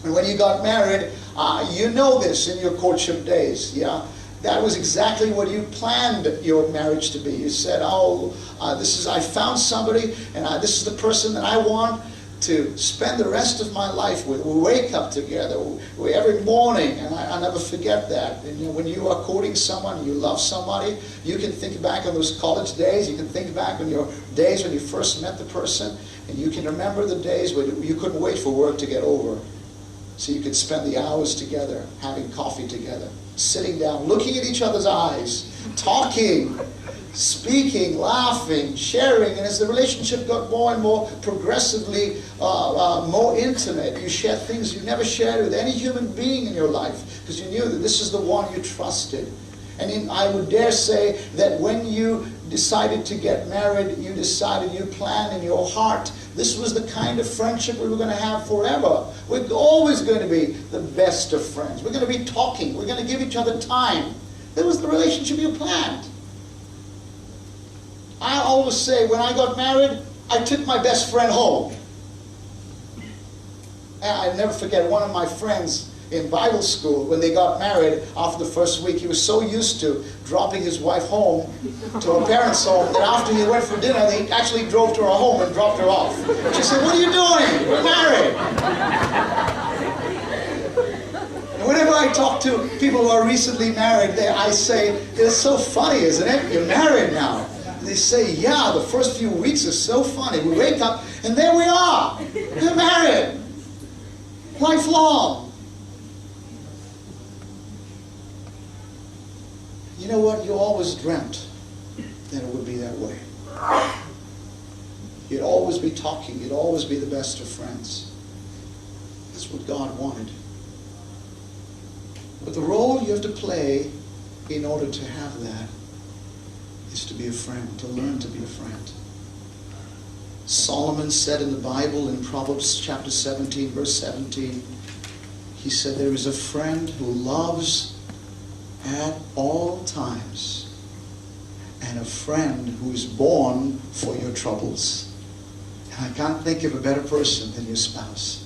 And when you got married, you know this in your courtship days, yeah? That was exactly what you planned your marriage to be. You said, I found somebody, and this is the person that I want to spend the rest of my life with. We wake up together every morning, and I never forget that. And when you are courting someone, you love somebody, you can think back on those college days, you can think back on your days when you first met the person, and you can remember the days when you couldn't wait for work to get over. So you could spend the hours together, having coffee together, sitting down, looking at each other's eyes, talking, speaking, laughing, sharing. And as the relationship got more and more progressively more intimate, you shared things you never shared with any human being in your life, because you knew that this is the one you trusted. And I would dare say that when you decided to get married, you planned in your heart, this was the kind of friendship we were going to have forever. We're always going to be the best of friends. We're going to be talking. We're going to give each other time. That was the relationship you planned. I always say, when I got married, I took my best friend home. And I never forget one of my friends in Bible school, when they got married, after the first week, he was so used to dropping his wife home to her parents' home that after he went for dinner, he actually drove to her home and dropped her off. She said, "What are you doing? We're married." And whenever I talk to people who are recently married, I say, "It's so funny, isn't it? You're married now." And they say, "Yeah, the first few weeks are so funny. We wake up and there we are. We're married. Lifelong." You know what? You always dreamt that it would be that way. You'd always be talking. You'd always be the best of friends. That's what God wanted. But the role you have to play in order to have that is to be a friend, to learn to be a friend. Solomon said in the Bible, in Proverbs chapter 17, verse 17, he said, "There is a friend who loves at all times, and a friend who is born for your troubles." And I can't think of a better person than your spouse.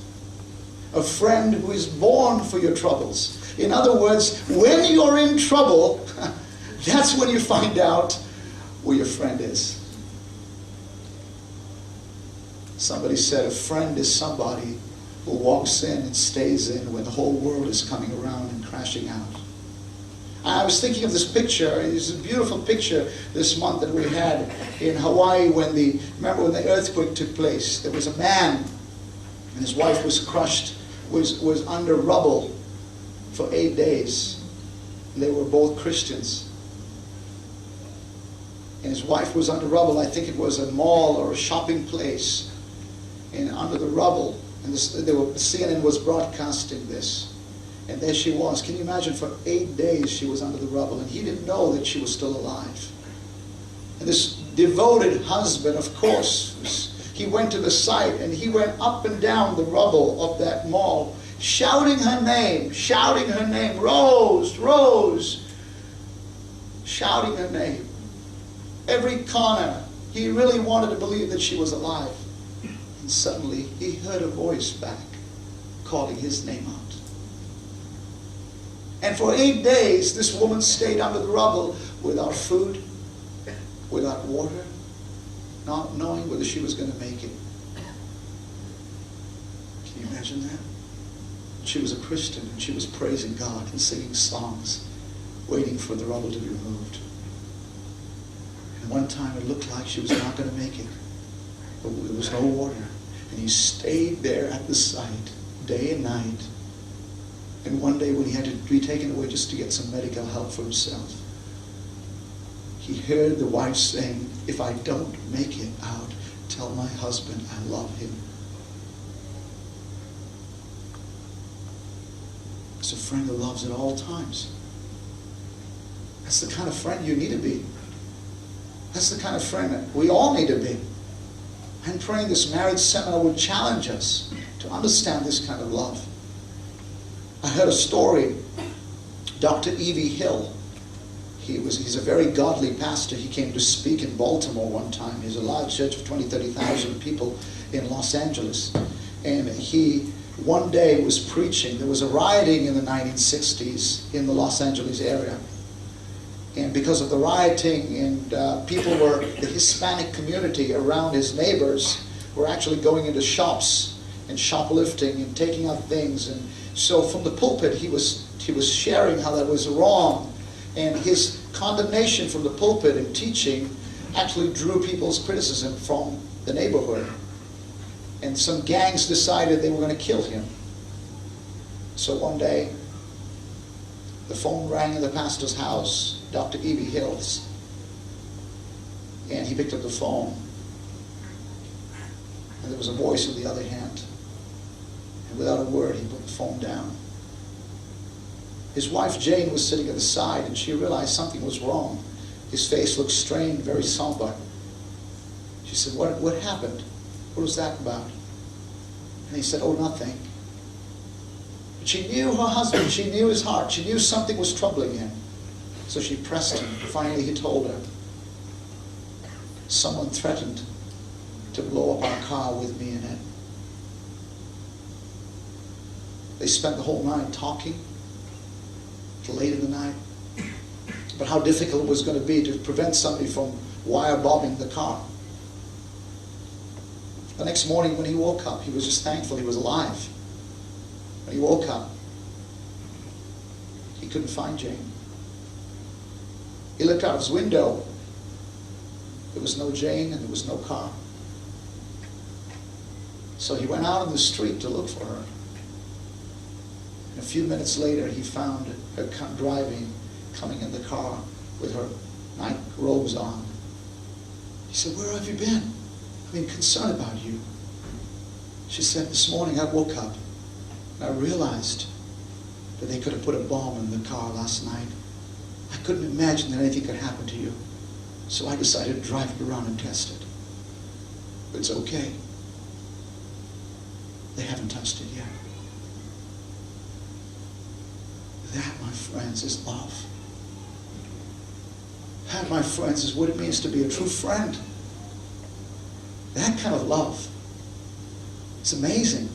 A friend who is born for your troubles. In other words, when you're in trouble, that's when you find out where your friend is. Somebody said a friend is somebody who walks in and stays in when the whole world is coming around and crashing out. I was thinking of this picture. It's a beautiful picture this month that we had in Hawaii remember when the earthquake took place. There was a man and his wife was crushed, was under rubble for 8 days. They were both Christians. And his wife was under rubble. I think it was a mall or a shopping place. And under the rubble. And CNN was broadcasting this. And there she was. Can you imagine? For 8 days she was under the rubble. And he didn't know that she was still alive. And this devoted husband, of course, he went to the site and he went up and down the rubble of that mall, shouting her name, Rose, Rose, shouting her name. Every corner. He really wanted to believe that she was alive. And suddenly he heard a voice back calling his name out. And for 8 days, this woman stayed under the rubble without food, without water, not knowing whether she was going to make it. Can you imagine that? She was a Christian, and she was praising God and singing songs, waiting for the rubble to be removed. And one time it looked like she was not going to make it. But there was no water. And he stayed there at the site, day and night. And one day when he had to be taken away just to get some medical help for himself, he heard the wife saying, "If I don't make it out, tell my husband I love him." It's a friend who loves at all times. That's the kind of friend you need to be. That's the kind of friend that we all need to be. I'm praying this marriage seminar will challenge us to understand this kind of love. I heard a story. Dr. E.V. Hill, he's a very godly pastor. He came to speak in Baltimore one time. He's a large church of 20,000, 30,000 people in Los Angeles. And he one day was preaching. There was a rioting in the 1960s in the Los Angeles area. And because of the rioting, and the Hispanic community around his neighbors were actually going into shops and shoplifting and taking out things. And so from the pulpit, he was sharing how that was wrong. And his condemnation from the pulpit and teaching actually drew people's criticism from the neighborhood. And some gangs decided they were going to kill him. So one day, the phone rang in the pastor's house, Dr. E.B. Hills. And he picked up the phone. And there was a voice on the other hand. And without a word, he put the phone down. His wife Jane was sitting at the side, and she realized something was wrong. His face looked strained, very somber. She said, what happened? What was that about? And he said, oh, nothing. But she knew her husband. She knew his heart. She knew something was troubling him. So she pressed him. Finally, he told her, someone threatened to blow up our car with me in it. They spent the whole night talking, till late in the night, about how difficult it was going to be to prevent somebody from wire bombing the car. The next morning when he woke up, he was just thankful he was alive. When he woke up, he couldn't find Jane. He looked out his window. There was no Jane and there was no car. So he went out on the street to look for her. And a few minutes later, he found her driving, coming in the car with her night robes on. He said, where have you been? I've been concerned about you. She said, this morning I woke up and I realized that they could have put a bomb in the car last night. I couldn't imagine that anything could happen to you. So I decided to drive it around and test it. But it's okay. They haven't touched it yet. That, my friends, is love. That, my friends, is what it means to be a true friend. That kind of love. It's amazing.